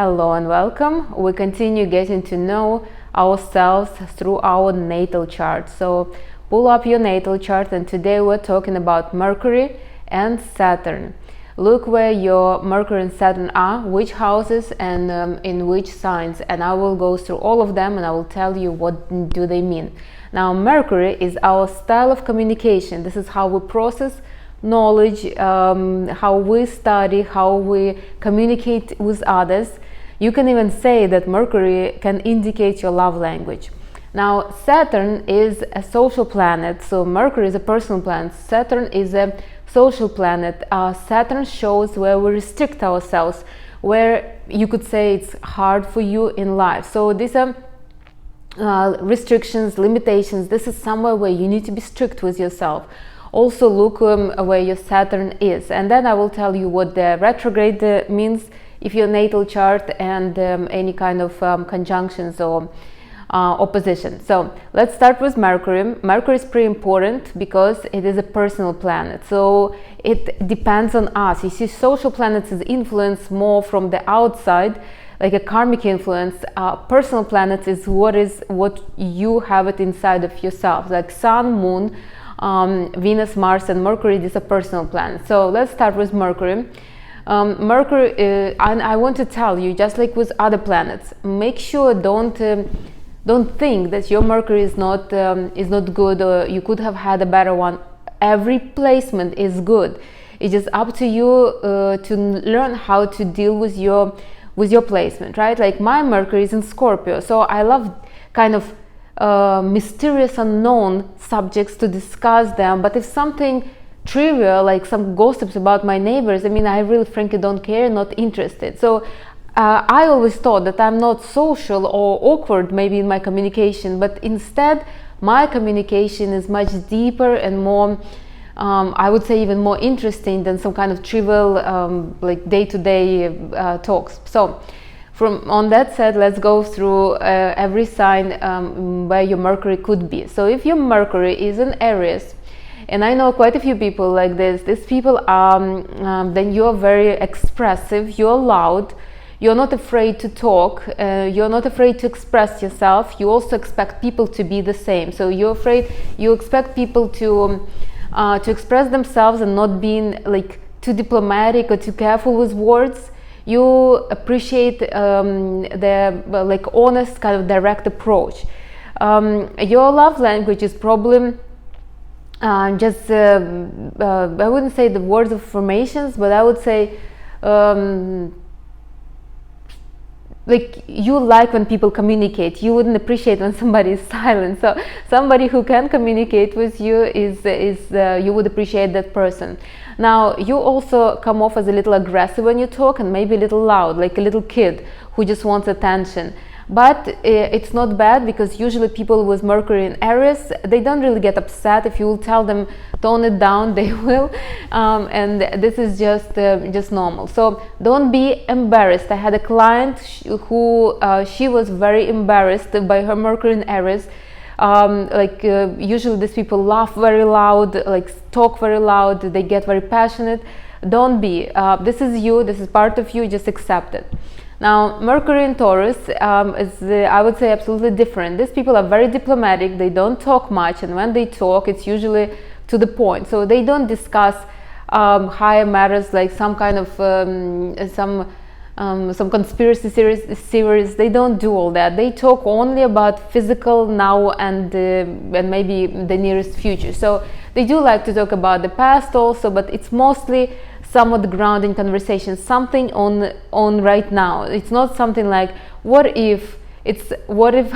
Hello and welcome. We continue getting to know ourselves through our natal chart. So pull up your natal chart, and today we're talking about Mercury and Saturn. Look where your Mercury and Saturn are, which houses and in which signs, and I will go through all of them and I will tell you what do they mean. Now, Mercury is our style of communication. This is how we process knowledge, how we study, how we communicate with others. You can even say that Mercury can indicate your love language. Now, Saturn is a social planet, so Mercury is a personal planet. Saturn is a social planet. Saturn shows where we restrict ourselves, where you could say it's hard for you in life. So these are restrictions, limitations. This is somewhere where you need to be strict with yourself. Also look where your Saturn is, and then I will tell you what the retrograde means if your natal chart, and any kind of conjunctions or opposition. So let's start with Mercury. Mercury is pretty important because it is a personal planet, so it depends on us. You see, social planets is influence more from the outside, like a karmic influence. Personal planets is what you have it inside of yourself, like Sun, Moon, Venus, Mars, and Mercury. These are personal planets. So let's start with Mercury. Mercury, and I want to tell you, just like with other planets, make sure don't think that your Mercury is not good, or you could have had a better one. Every placement is good. It's just up to you to learn how to deal with your placement, right? Like my Mercury is in Scorpio, so I love kind of mysterious, unknown subjects to discuss them. But if something trivial, like some gossips about my neighbors, I mean, I really frankly don't care, not interested. So I always thought that I'm not social or awkward maybe in my communication, but instead my communication is much deeper and more, I would say even more interesting than some kind of trivial like day-to-day talks. So on that said, let's go through every sign where your Mercury could be. So if your Mercury is in Aries, and I know quite a few people like this, these people are, then you're very expressive, you're loud, you're not afraid to talk, you're not afraid to express yourself. You also expect people to be the same. So you expect people to express themselves and not being like too diplomatic or too careful with words. You appreciate the like honest, kind of direct approach. Your love language is probably just I wouldn't say the words of affirmations, but I would say like you like when people communicate. You wouldn't appreciate when somebody is silent. So somebody who can communicate with you is you would appreciate that person. Now, you also come off as a little aggressive when you talk, and maybe a little loud, like a little kid who just wants attention. But it's not bad, because usually people with Mercury in Aries, they don't really get upset. If you will tell them tone it down, they will, and this is just normal. So don't be embarrassed. I had a client who she was very embarrassed by her Mercury in Aries. Usually these people laugh very loud, like talk very loud, they get very passionate. Don't be. This is you, this is part of you, just accept it. Now, Mercury in Taurus is, I would say, absolutely different. These people are very diplomatic, they don't talk much, and when they talk, it's usually to the point. So they don't discuss higher matters, like some kind of some conspiracy series. They don't do all that. They talk only about physical now and maybe the nearest future. So they do like to talk about the past also, but it's mostly somewhat grounding conversation, something on right now. It's not something like what if, it's what if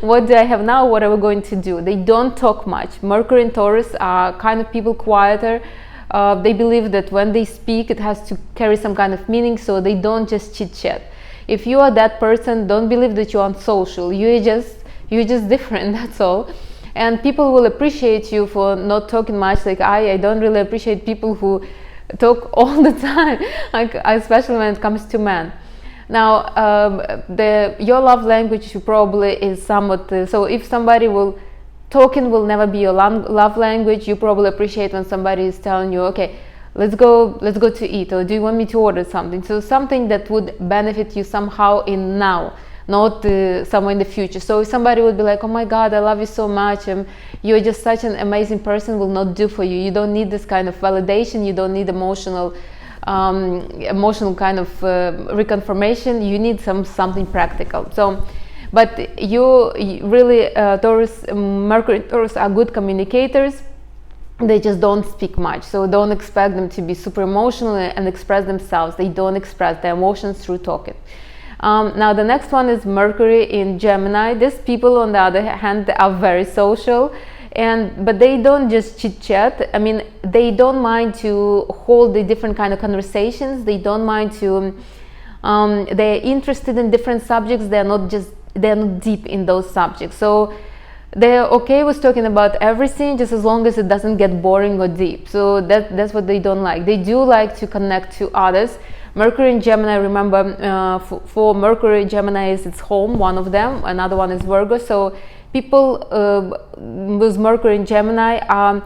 what do I have now, what are we going to do. They don't talk much. Mercury and Taurus are kind of people quieter. They believe that when they speak it has to carry some kind of meaning, so they don't just chit chat. If you are that person, don't believe that you're unsocial. You're just different, that's all. And people will appreciate you for not talking much. Like I don't really appreciate people who talk all the time, like especially when it comes to men. Now, your love language probably is somewhat. So if somebody talking will never be your love language, you probably appreciate when somebody is telling you, okay, let's go to eat, or do you want me to order something? So something that would benefit you somehow in now, not somewhere in the future. So if somebody would be like, oh my God, I love you so much, you're just such an amazing person, will not do for you. You don't need this kind of validation, you don't need emotional kind of reconfirmation. You need something practical. So, but you really, Taurus, Mercury and Taurus are good communicators. They just don't speak much, so don't expect them to be super emotional and express themselves. They don't express their emotions through talking. Now the next one is Mercury in Gemini. These people, on the other hand, are very social, but they don't just chit chat. I mean, they don't mind to hold the different kind of conversations. They don't mind to they're interested in different subjects. They're not deep in those subjects, so they're okay with talking about everything, just as long as it doesn't get boring or deep. So that's what they don't like. They do like to connect to others. Mercury in Gemini, remember, for Mercury, Gemini is its home, one of them, another one is Virgo. So people with Mercury in Gemini are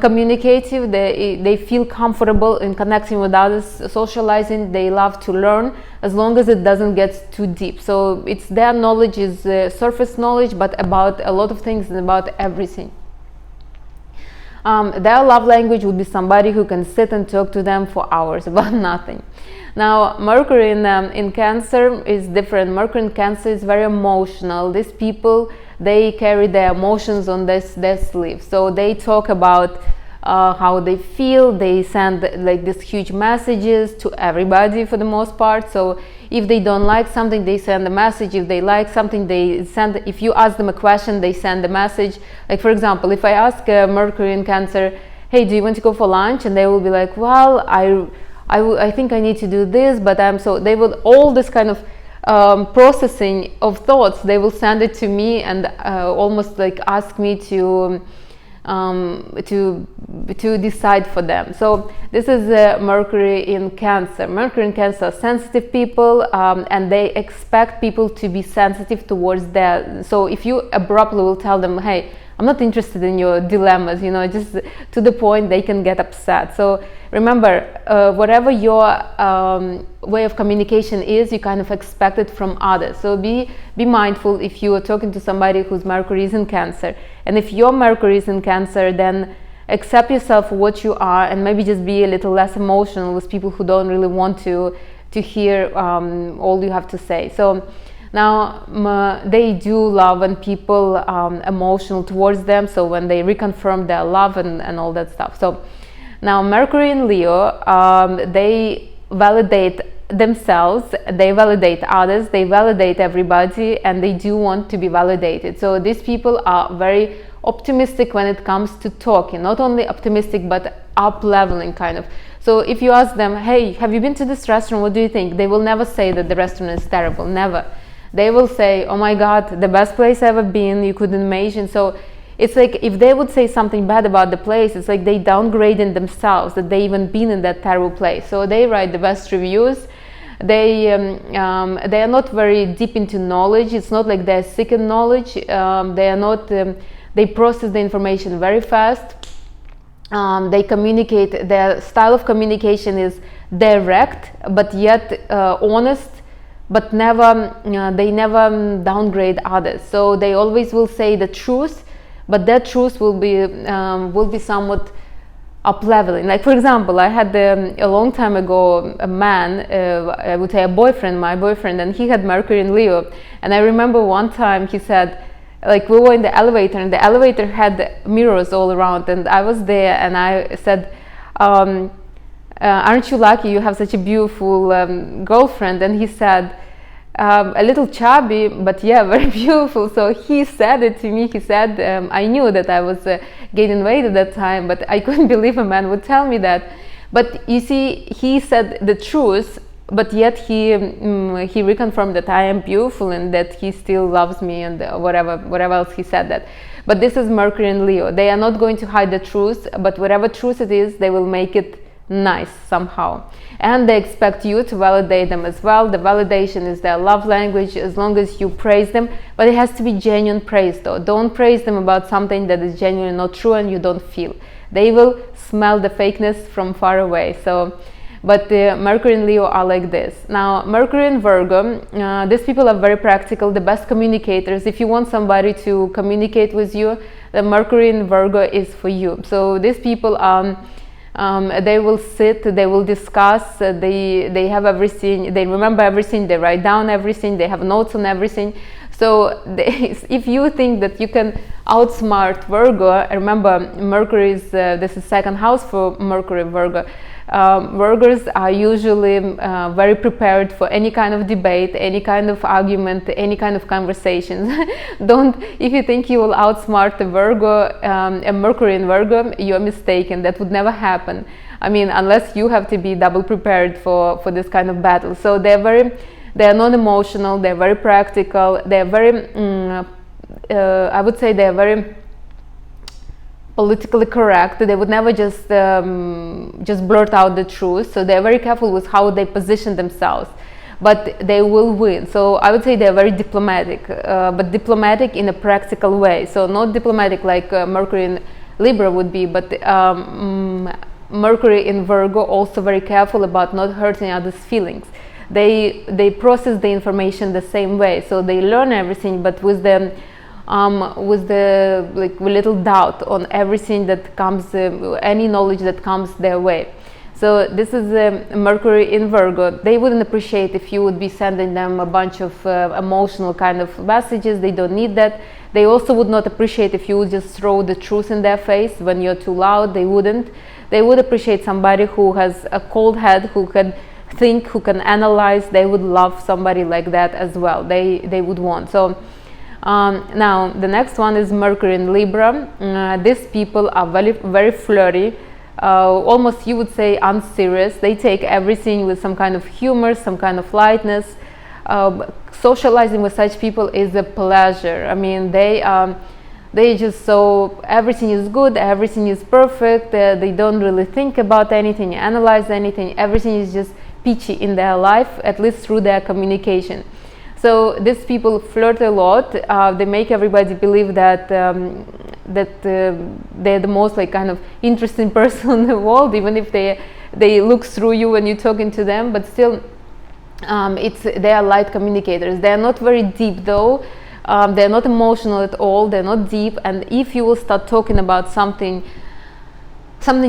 communicative. They feel comfortable in connecting with others, socializing. They love to learn, as long as it doesn't get too deep. So it's their knowledge is surface knowledge, but about a lot of things and about everything. Their love language would be somebody who can sit and talk to them for hours about nothing. Now Mercury in Cancer is different. Mercury in Cancer is very emotional. These people, they carry their emotions on their sleeve. So they talk about how they feel. They send like these huge messages to everybody for the most part. So if they don't like something, they send a message. If they like something, they send. If you ask them a question, they send a message. Like for example, if I ask Mercury in Cancer, hey, do you want to go for lunch? And they will be like, well, I think I need to do this, but they will, all this kind of processing of thoughts, they will send it to me and almost like ask me to decide for them. So this is Mercury in Cancer. Mercury in Cancer are sensitive people, and they expect people to be sensitive towards their. So if you abruptly will tell them, hey, I'm not interested in your dilemmas, just to the point, they can get upset. So remember, whatever your way of communication is, you kind of expect it from others. So be mindful if you are talking to somebody whose Mercury is in Cancer. And if your Mercury is in Cancer, then accept yourself for what you are, and maybe just be a little less emotional with people who don't really want to hear all you have to say. So now they do love when people emotional towards them, so when they reconfirm their love and all that stuff. So now Mercury in Leo, they validate themselves, they validate others, they validate everybody, and they do want to be validated. So these people are very optimistic when it comes to talking, not only optimistic but up leveling kind of. So if you ask them, hey, have you been to this restaurant, what do you think? They will never say that the restaurant is terrible, never. They will say, oh my God, the best place I've ever been, you couldn't imagine. So it's like if they would say something bad about the place, it's like they downgraded themselves, that they even been in that terrible place. So they write the best reviews. They are not very deep into knowledge. It's not like they're sick in knowledge. They are not. They process the information very fast. They communicate. Their style of communication is direct, but yet honest. But never, they never downgrade others. So they always will say the truth, but that truth will be somewhat up leveling. Like for example, I had a long time ago a man, I would say my boyfriend, and he had Mercury in Leo. And I remember one time he said, like we were in the elevator, and the elevator had mirrors all around, and I was there, and I said, aren't you lucky you have such a beautiful girlfriend? And he said, a little chubby, but yeah, very beautiful. So he said it to me. He said, I knew that I was gaining weight at that time, but I couldn't believe a man would tell me that. But you see, he said the truth, but yet he reconfirmed that I am beautiful and that he still loves me, and whatever else he said that. But this is Mercury and Leo. They are not going to hide the truth, but whatever truth it is, they will make it nice somehow, and they expect you to validate them as well. The validation is their love language, as long as you praise them, but it has to be genuine praise though. Don't praise them about something that is genuinely not true and you don't feel. They will smell the fakeness from far away. So, but Mercury and Leo are like this. Now, Mercury and Virgo, these people are very practical, the best communicators. If you want somebody to communicate with you, the Mercury and Virgo is for you. So these people are, they will sit, they will discuss, they have everything, they remember everything, they write down everything, they have notes on everything. So if you think that you can outsmart Virgo, remember Mercury is, this is second house for Mercury, Virgo. Virgos are usually very prepared for any kind of debate, any kind of argument, any kind of conversations. If you think you will outsmart a Virgo, a Mercury in Virgo, you're mistaken. That would never happen. I mean, unless you have to be double prepared for this kind of battle. So they are non-emotional, they're very practical, they're very, I would say they're very politically correct. They would never just blurt out the truth. So they're very careful with how they position themselves, but they will win. So I would say they're very diplomatic, but diplomatic in a practical way. So not diplomatic like Mercury in Libra would be, but Mercury in Virgo also very careful about not hurting others' feelings. They process the information the same way. So they learn everything, but with the like little doubt on everything that comes, any knowledge that comes their way. So this is Mercury in Virgo. They wouldn't appreciate if you would be sending them a bunch of emotional kind of messages. They don't need that. They also would not appreciate if you would just throw the truth in their face when you're too loud. They wouldn't. They would appreciate somebody who has a cold head, who can think, who can analyze. They would love somebody like that as well. They would want. So now the next one is Mercury in Libra. These people are very flirty, almost you would say unserious. They take everything with some kind of humor, some kind of lightness. Socializing with such people is a pleasure. I mean, they just, so everything is good, everything is perfect. They don't really think about anything, analyze anything. Everything is just peachy in their life, at least through their communication. So these people flirt a lot. They make everybody believe that they're the most like kind of interesting person in the world, even if they look through you when you're talking to them. But still, they are light communicators. They are not very deep though. They're not emotional at all. They're not deep. And if you will start talking about something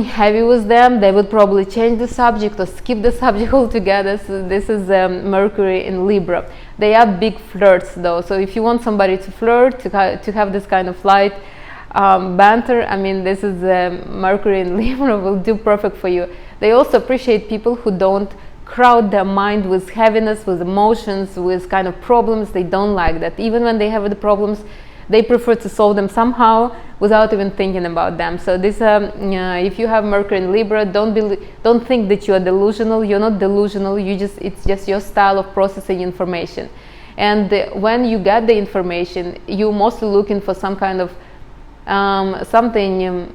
heavy with them, they would probably change the subject or skip the subject altogether. So this is Mercury in Libra. They are big flirts though. So if you want somebody to flirt, to have this kind of light banter, I mean, this is Mercury in Libra will do perfect for you. They also appreciate people who don't crowd their mind with heaviness, with emotions, with kind of problems. They don't like that. Even when they have the problems, they prefer to solve them somehow without even thinking about them. So this, if you have Mercury in Libra, don't think that you are delusional. You're not delusional. It's just your style of processing information. And when you get the information, you're mostly looking for some kind of something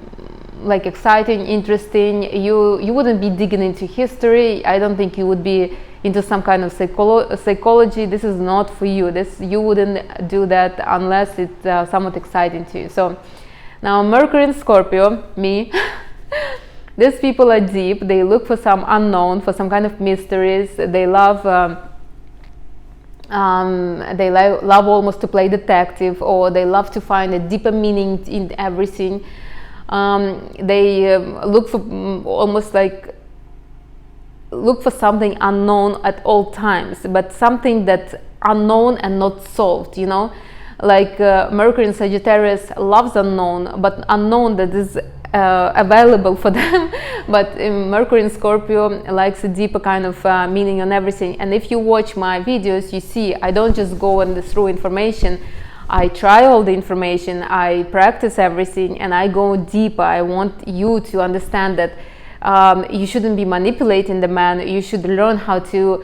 like exciting, interesting. You wouldn't be digging into history. I don't think you would be into some kind of psychology. This is not for you. You wouldn't do that unless it's somewhat exciting to you. So now Mercury in Scorpio, me. These people are deep. They look for some unknown, for some kind of mysteries. They love love almost to play detective, or they love to find a deeper meaning in everything. They look for almost like look for something unknown at all times, but something that's unknown and not solved, you know, like Mercury in Sagittarius loves unknown, but unknown that is available for them. But Mercury in Scorpio likes a deeper kind of meaning on everything. And if you watch my videos, you see I don't just go through information. I try all the information, I practice everything, and I go deeper. I want you to understand that you shouldn't be manipulating the man. You should learn how to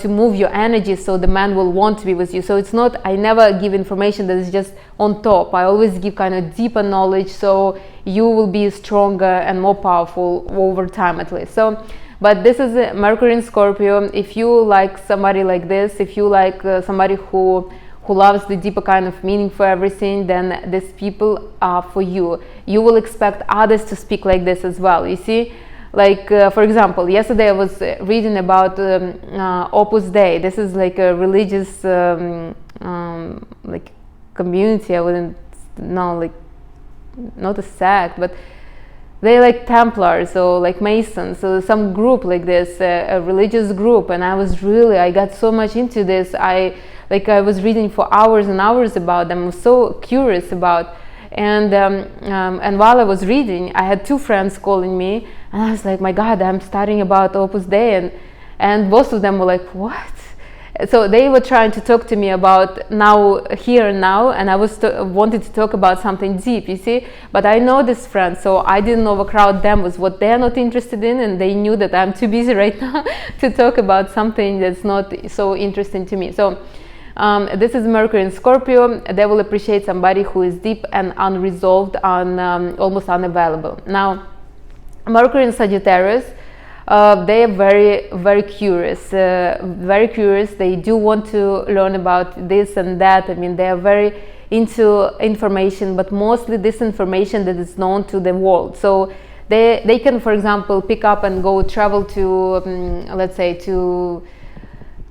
move your energy so the man will want to be with you. So it's not, I never give information that is just on top. I always give kind of deeper knowledge, so you will be stronger and more powerful over time at least. So, but this is Mercury in Scorpio. If you like somebody like this, if you like somebody who who loves the deeper kind of meaning for everything, then these people are for you. You will expect others to speak like this as well, you see. Like for example, yesterday I was reading about Opus Dei. This is like a religious like community. I wouldn't know, like not a sect, but they like Templars or like Masons, so some group like this, a religious group. And I got so much into this. I was reading for hours and hours about them. I was so curious about. And while I was reading, I had two friends calling me, and I was like, my God, I'm studying about Opus Dei, and both of them were like, what? So they were trying to talk to me about now, here and now, and I wanted to talk about something deep, you see. But I know these friends, so I didn't overcrowd them with what they're not interested in, and they knew that I'm too busy right now to talk about something that's not so interesting to me. So this is Mercury in Scorpio. They will appreciate somebody who is deep and unresolved, almost unavailable. Now, Mercury in Sagittarius, they are very, very curious. They do want to learn about this and that. I mean, they are very into information, but mostly this information that is known to the world. So they can, for example, pick up and go travel to, let's say, to,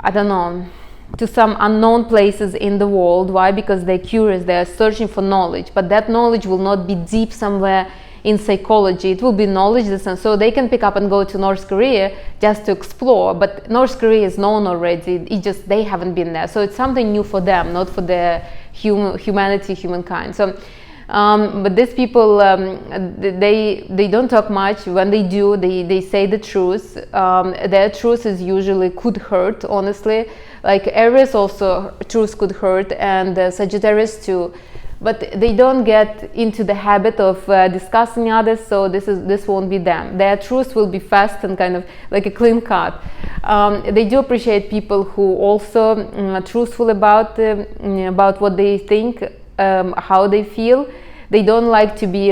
I don't know, to some unknown places in the world. Why? Because they're curious, they are searching for knowledge, but that knowledge will not be deep somewhere in psychology. It will be knowledge, so they can pick up and go to North Korea just to explore, but North Korea is known already. They haven't been there, so it's something new for them, not for the humankind. So but these people, they don't talk much. When they do, they say the truth. Their truth is usually could hurt, honestly. Like Aries also, truth could hurt, and Sagittarius too. But they don't get into the habit of discussing others, so this won't be them. Their truth will be fast and kind of like a clean cut. They do appreciate people who also truthful about what they think, how they feel. They don't like to be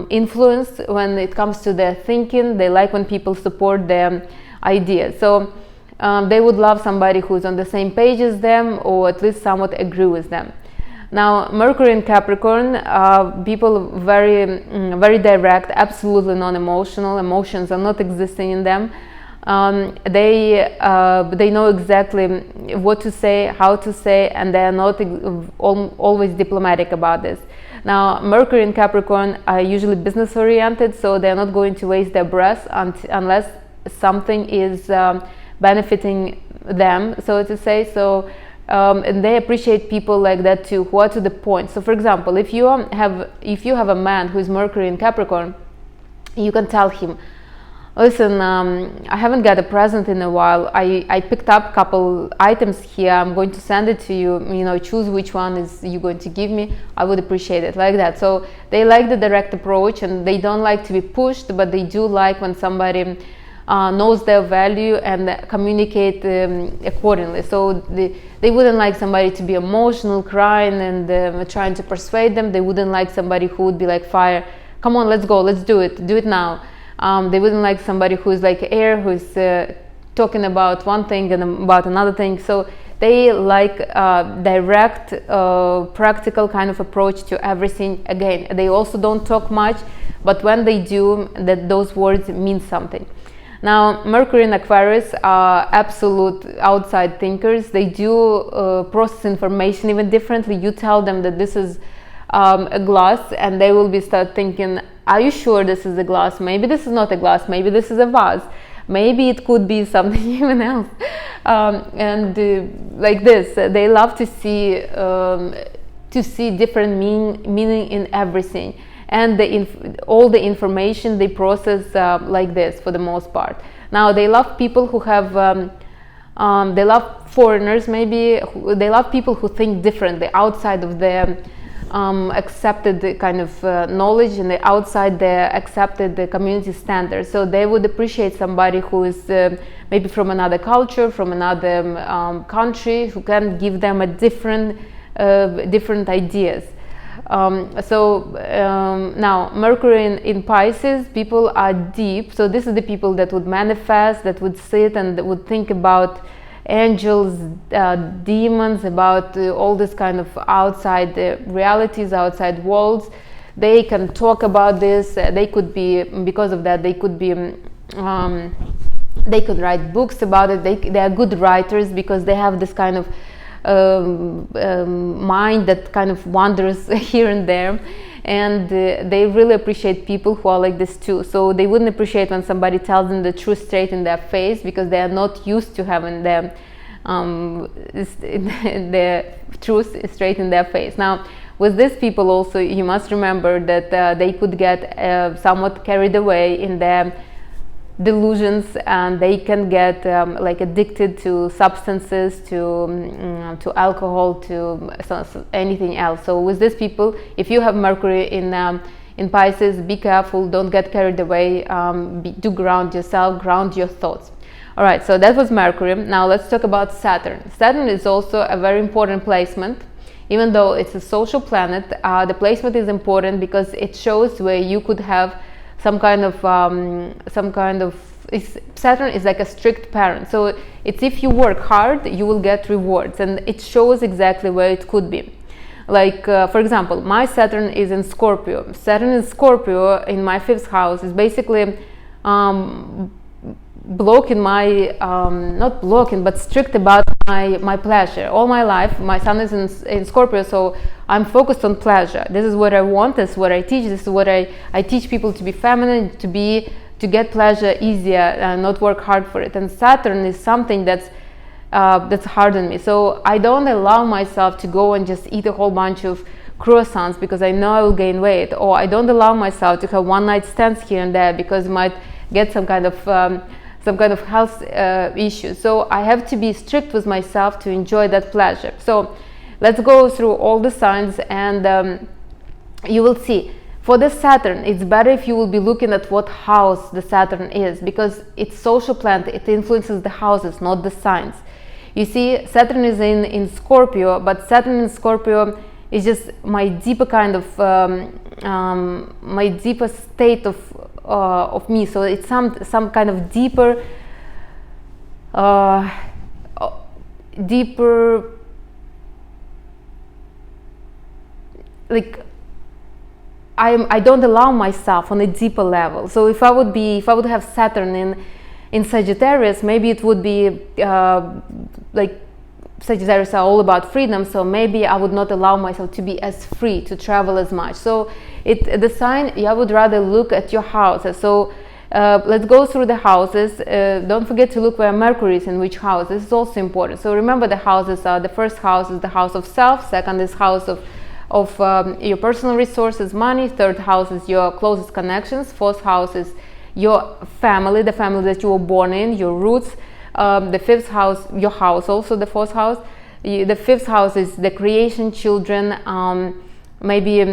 influenced when it comes to their thinking. They like when people support their ideas. So they would love somebody who's on the same page as them, or at least somewhat agree with them. Now, Mercury in Capricorn, people very, very direct, absolutely non-emotional. Emotions are not existing in them. They know exactly what to say, how to say, and they are not always diplomatic about this. Now, Mercury in Capricorn are usually business-oriented, so they are not going to waste their breath unless something is benefiting them, so to say. So. And they appreciate people like that too, who are to the point. So, for example, if you have a man who is Mercury in Capricorn, you can tell him, listen, I haven't got a present in a while. I picked up a couple items here. I'm going to send it to you. You know, choose which one is you going to give me. I would appreciate it, like that. So they like the direct approach, and they don't like to be pushed, but they do like when somebody knows their value and communicate accordingly. So they wouldn't like somebody to be emotional, crying, and trying to persuade them. They wouldn't like somebody who would be like fire. Come on, let's go, let's do it now. They wouldn't like somebody who is like air, who is talking about one thing and about another thing. So they like direct, practical kind of approach to everything. Again, they also don't talk much, but when they do, those words mean something. Now, Mercury and Aquarius are absolute outside thinkers. They do process information even differently. You tell them that this is a glass, and they will start thinking, are you sure this is a glass? Maybe this is not a glass, maybe this is a vase, maybe it could be something even else. Like this, they love to see different meaning in everything. And all the information they process like this for the most part. Now, they love people who have, they love foreigners maybe, they love people who think differently, outside of their accepted kind of knowledge, and outside their accepted community standards. So they would appreciate somebody who is maybe from another culture, from another country, who can give them a different ideas. Now, Mercury in Pisces, people are deep. So this is the people that would manifest, that would sit and that would think about angels, demons, about all this kind of outside realities, outside worlds. They can talk about this. They could be, because of that, they could be they could write books about it. They are good writers because they have this kind of mind that kind of wanders here and there, and they really appreciate people who are like this too. So they wouldn't appreciate when somebody tells them the truth straight in their face, because they are not used to having the truth straight in their face. Now, with these people also, you must remember that they could get somewhat carried away in their delusions, and they can get like addicted to substances, to alcohol, to anything else. So with these people, if you have Mercury in Pisces, be careful, don't get carried away, do ground yourself, ground your thoughts. All right, so that was Mercury. Now let's talk about Saturn. Saturn is also a very important placement. Even though it's a social planet, the placement is important because it shows where you could have some kind of Saturn is like a strict parent. So it's, if you work hard, you will get rewards, and it shows exactly where it could be. Like for example, my Saturn is in Scorpio. Saturn in Scorpio in my 5th house is basically blocking my not blocking, but strict about my pleasure. All my life my Sun is in Scorpio, so I'm focused on pleasure. This is what I want, this is what I teach, this is what I teach people, to be feminine, to get pleasure easier and not work hard for it. And Saturn is something that's hard on me, so I don't allow myself to go and just eat a whole bunch of croissants because I know I will gain weight, or I don't allow myself to have one night stands here and there because I might get some kind of health issue. So I have to be strict with myself to enjoy that pleasure. So let's go through all the signs, and you will see. For the Saturn, it's better if you will be looking at what house the Saturn is, because it's social planet, it influences the houses, not the signs. You see, Saturn is in Scorpio, but Saturn in Scorpio is just my deeper kind of my deeper state of me. So it's some kind of deeper like I don't allow myself on a deeper level. So if I would have Saturn in Sagittarius, maybe it would be like Sagittarius are all about freedom, so maybe I would not allow myself to be as free, to travel as much. So the sign, I would rather look at your houses. So let's go through the houses. Don't forget to look where Mercury is in which house. This is also important. So remember, the houses are, the first house is the house of self, second is house of your personal resources, money, third house is your closest connections, fourth house is your family, the family that you were born in, your roots. The fifth house, your house, also the fourth house. The fifth house is the creation, children, maybe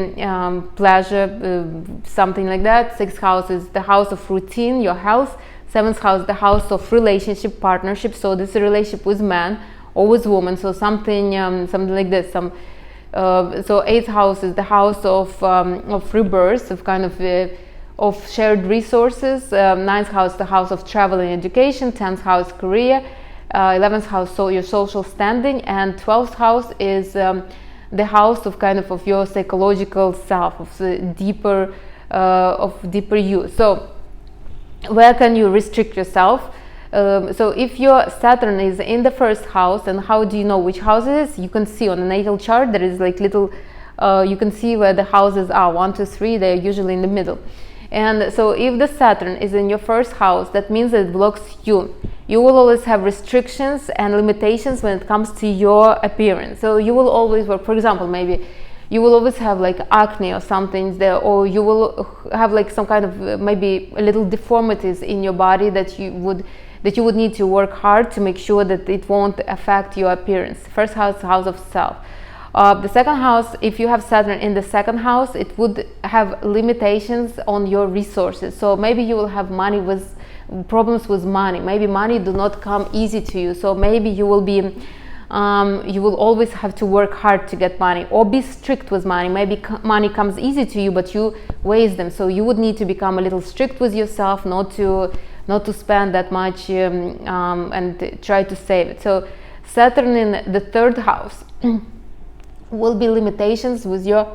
pleasure, something like that. Sixth house is the house of routine, your health. Seventh house, the house of relationship, partnership. So this is a relationship with man or with woman. So something like this. So eighth house is the house of rebirth, of kind of shared resources. Ninth house, the house of travel and education. 10th house, career. 11th house, so your social standing. And 12th house is the house of kind of your psychological self, of the deeper you. So where can you restrict yourself? So if your Saturn is in the first house, and how do you know which house it is? You can see on the natal chart, there is like little, you can see where the houses are, 1, 2, 3, they're usually in the middle. And so if the Saturn is in your first house, that means that it blocks you. You will always have restrictions and limitations when it comes to your appearance. So you will always work, for example, maybe you will always have like acne or something there, or you will have like some kind of maybe a little deformities in your body that you would need to work hard to make sure that it won't affect your appearance. First house, house of self. The second house, if you have Saturn in the second house, it would have limitations on your resources. So maybe you will have problems with money. Maybe money do not come easy to you. So maybe you will be, you will always have to work hard to get money, or be strict with money. Maybe money comes easy to you, but you waste them. So you would need to become a little strict with yourself, not to not to spend that much, and try to save it. So Saturn in the 3rd house will be limitations with your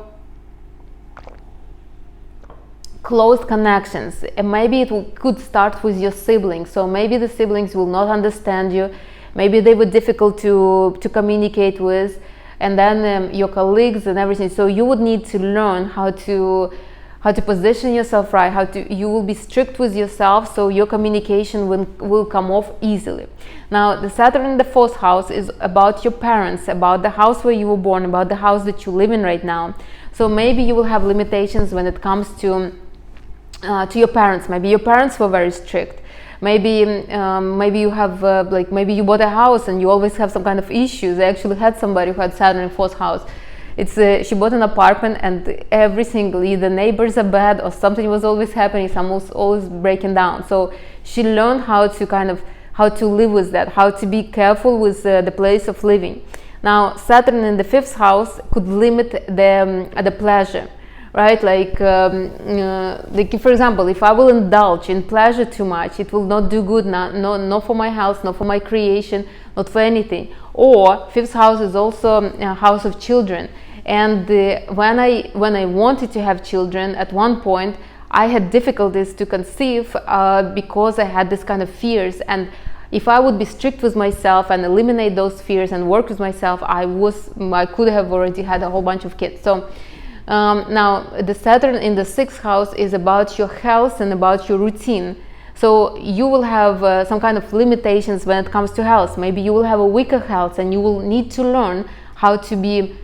close connections, and maybe could start with your siblings. So maybe the siblings will not understand you, maybe they were difficult to communicate with, and then your colleagues and everything. So you would need to learn how to position yourself right, you will be strict with yourself, so your communication will come off easily. Now the Saturn in the 4th house is about your parents, about the house where you were born, about the house that you live in right now. So maybe you will have limitations when it comes to your parents. Maybe your parents were very strict. Maybe you have maybe you bought a house and you always have some kind of issues. I actually had somebody who had Saturn in 4th house. She bought an apartment, and every single, either neighbors are bad or something was always happening, someone was always breaking down. So she learned how to live with that, how to be careful with the place of living. Now Saturn in the 5th house could limit the pleasure, right? Like for example, if I will indulge in pleasure too much, it will not do good, not for my health, not for my creation, not for anything. Or 5th house is also a house of children, and when I wanted to have children, at one point I had difficulties to conceive because I had this kind of fears. And if I would be strict with myself and eliminate those fears and work with myself, I could have already had a whole bunch of kids. So now the Saturn in the 6th house is about your health and about your routine. So you will have some kind of limitations when it comes to health. Maybe you will have a weaker health, and you will need to learn how to be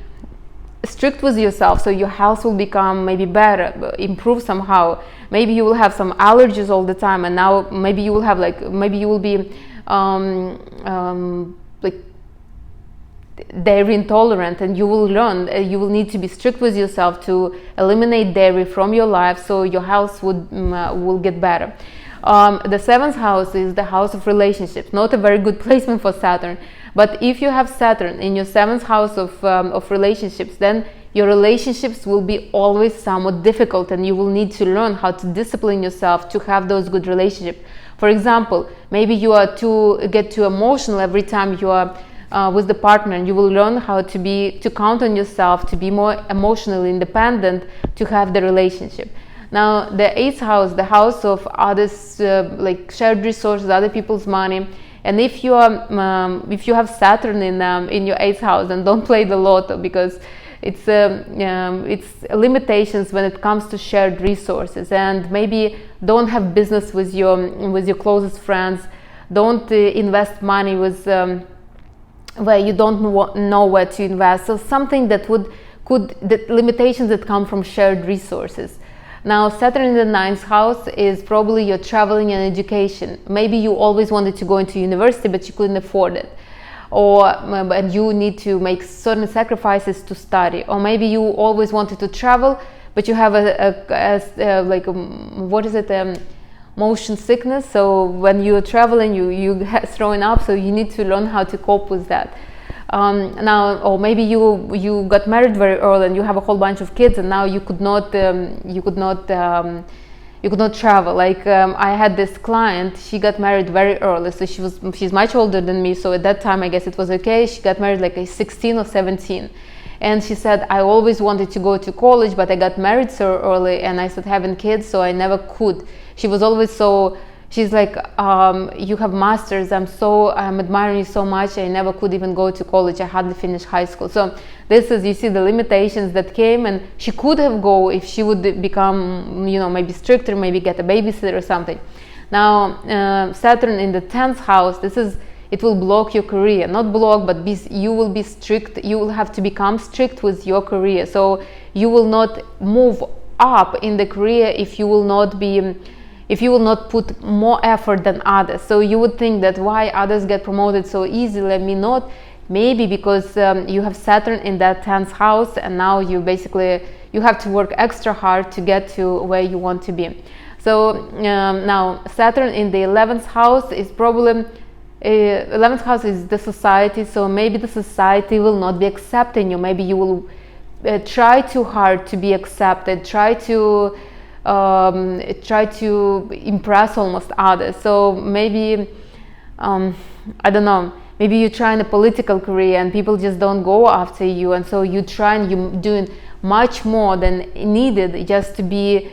strict with yourself, so your health will become maybe better, improve somehow. Maybe you will have some allergies all the time, and now maybe you will have maybe you will be dairy intolerant, and you will learn you will need to be strict with yourself to eliminate dairy from your life, so your health will get better. The 7th house is the house of relationships. Not a very good placement for Saturn, but if you have Saturn in your 7th house of relationships, then your relationships will be always somewhat difficult, and you will need to learn how to discipline yourself to have those good relationships. For example, maybe you are get too emotional every time you are with the partner, and you will learn how to count on yourself, to be more emotionally independent, to have the relationship. Now the 8th house, the house of others, like shared resources, other people's money. And if you have Saturn in your 8th house, then don't play the lotto, because it's limitations when it comes to shared resources. And maybe don't have business with your closest friends. Don't invest money with where you don't know where to invest. So something that the limitations that come from shared resources. Now Saturn in the 9th house is probably your traveling and education. Maybe you always wanted to go into university, but you couldn't afford it, and you need to make certain sacrifices to study. Or maybe you always wanted to travel, but you have motion sickness. So when you're traveling, you throwing up, so you need to learn how to cope with that. Now, or maybe you got married very early and you have a whole bunch of kids, and now you could not travel. Like I had this client, she got married very early, so she's much older than me, so at that time I guess it was okay. She got married like at 16 or 17, and she said, I always wanted to go to college, but I got married so early and I started having kids, so I never could. She was always she's like, you have masters, I'm admiring you so much, I never could even go to college, I hardly finished high school. So this is, you see, the limitations that came, and she could have go if she would become, maybe stricter, maybe get a babysitter or something. Now Saturn in the 10th house, it will block your career, not block, but you will be strict, you will have to become strict with your career. So you will not move up in the career if you will not put more effort than others. So you would think that why others get promoted so easily, me not? Maybe because you have Saturn in that 10th house, and now you have to work extra hard to get to where you want to be. So now Saturn in the 11th house is probably 11th house is the society. So maybe the society will not be accepting you. Maybe you will try too hard to be accepted, try to try to impress almost others. So maybe I don't know, maybe you try in a political career and people just don't go after you, and so you try and you're doing much more than needed just to be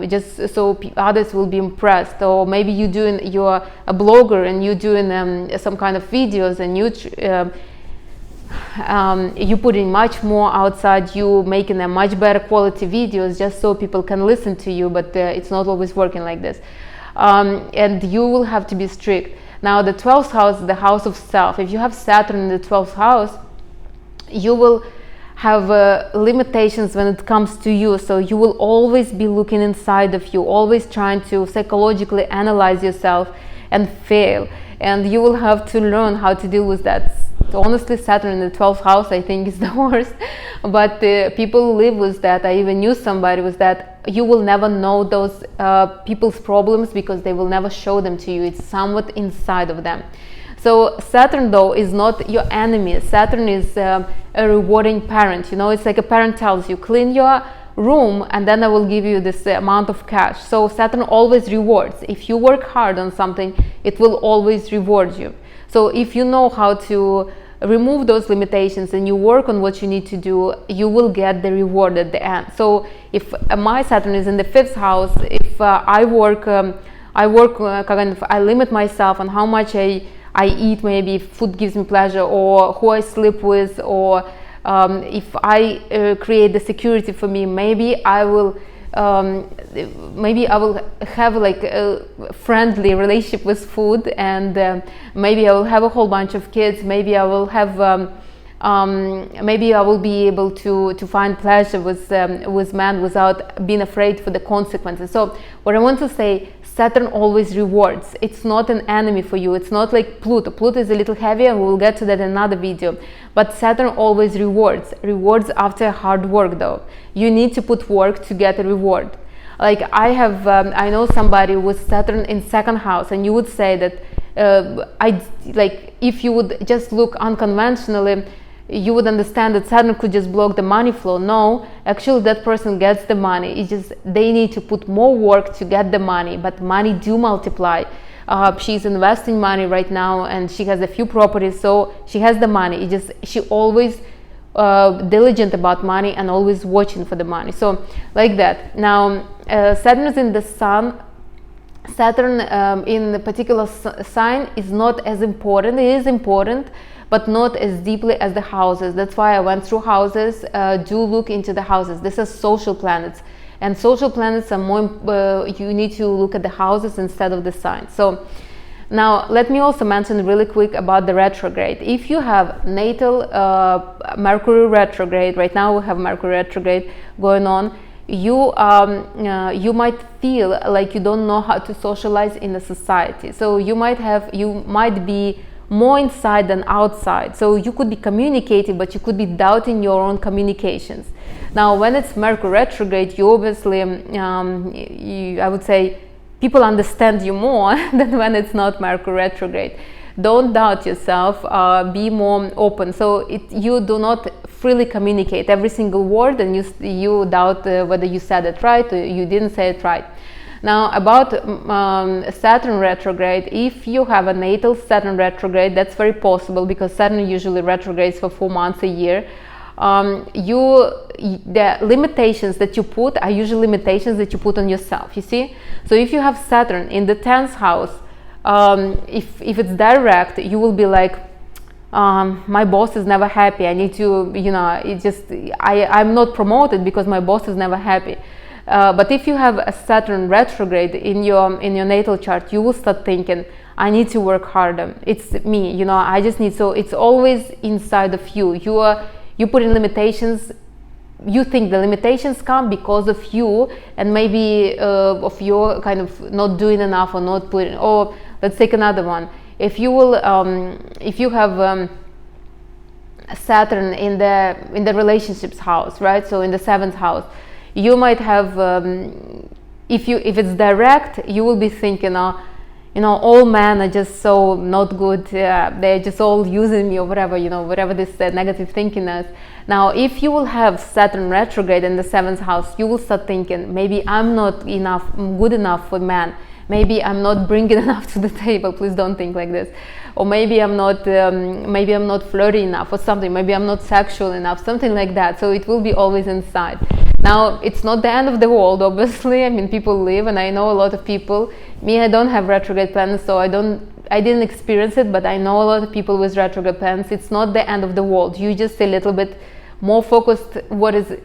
just so others will be impressed. Or maybe you're a blogger and you're doing some kind of videos, and you putting much more outside, you making a much better quality videos just so people can listen to you, but it's not always working like this. And you will have to be strict. Now the 12th house is the house of self. If you have Saturn in the 12th house, you will have limitations when it comes to you. So you will always be looking inside of you, always trying to psychologically analyze yourself and fail. And you will have to learn how to deal with that. Honestly, Saturn in the 12th house, I think, is the worst. But people live with that. I even knew somebody with that. You will never know those people's problems because they will never show them to you. It's somewhat inside of them. So Saturn, though, is not your enemy. Saturn is a rewarding parent. You know, it's like a parent tells you, clean your room and then I will give you this amount of cash. So Saturn always rewards. If you work hard on something, it will always reward you. So if you know how to remove those limitations and you work on what you need to do, you will get the reward at the end. So if my Saturn is in the 5th house, if I limit myself on how much I eat, maybe if food gives me pleasure, or who I sleep with, or if I create the security for me, maybe I will have like a friendly relationship with food, and maybe I will have a whole bunch of kids. Maybe I will have maybe I will be able to find pleasure with man without being afraid for the consequences. So what I want to say, Saturn always rewards. It's not an enemy for you. It's not like Pluto. Pluto is a little heavier. We will get to that in another video. But Saturn always rewards. Rewards after hard work, though. You need to put work to get a reward. Like I know somebody with Saturn in 2nd house, and you would say that if you would just look unconventionally, you would understand that Saturn could just block the money flow. No, actually that person gets the money. It's just they need to put more work to get the money, but money do multiply. She's investing money right now and she has a few properties, so she has the money. She always diligent about money and always watching for the money. So like that. Now Saturn is in the Sun. Saturn in a particular sign is not as important. It is important, but not as deeply as the houses. That's why I went through houses. Do look into the houses. This is social planets, and social planets are more, you need to look at the houses instead of the signs. So now let me also mention really quick about the retrograde. If you have natal Mercury retrograde, right now we have Mercury retrograde going on, you might feel like you don't know how to socialize in the society. So you might be more inside than outside. So you could be communicating, but you could be doubting your own communications. Now, when it's Mercury retrograde, you obviously, I would say, people understand you more than when it's not Mercury retrograde. Don't doubt yourself. Be more open. So you do not freely communicate every single word, and you doubt whether you said it right or you didn't say it right. Now about Saturn retrograde, if you have a natal Saturn retrograde, that's very possible because Saturn usually retrogrades for 4 months a year. The limitations that you put are usually limitations that you put on yourself, you see? So if you have Saturn in the 10th house, if it's direct, you will be like, my boss is never happy. I need to, I'm not promoted because my boss is never happy. But if you have a Saturn retrograde in your natal chart, you will start thinking, I need to work harder. It's me, I just need. So it's always inside of you. You put in limitations. You think the limitations come because of you, and maybe of your kind of not doing enough or not putting. Or let's take another one. If you have Saturn in the relationships house, right? So in the 7th house. You might have, if it's direct, you will be thinking, you know, all men are just so not good, they're just all using me or whatever, you know, whatever this negative thinking is. Now, if you will have Saturn retrograde in the 7th house, you will start thinking, maybe I'm not good enough for man. Maybe I'm not bringing enough to the table. Please don't think like this. Or maybe I'm not flirty enough or something. Maybe I'm not sexual enough, something like that. So it will be always inside. Now, it's not the end of the world, obviously. I mean, people live, and I know a lot of people. Me, I don't have retrograde planets, so I didn't experience it, but I know a lot of people with retrograde planets. It's not the end of the world. You just a little bit more focused, what is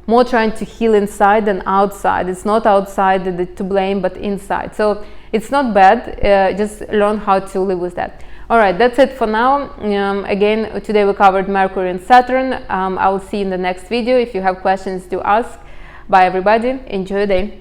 more trying to heal inside than outside. It's not outside to blame, but inside. So it's not bad. Just learn how to live with that. All right, that's it for now. Again, today we covered Mercury and Saturn. I will see you in the next video. If you have questions to ask. Bye, everybody. Enjoy your day.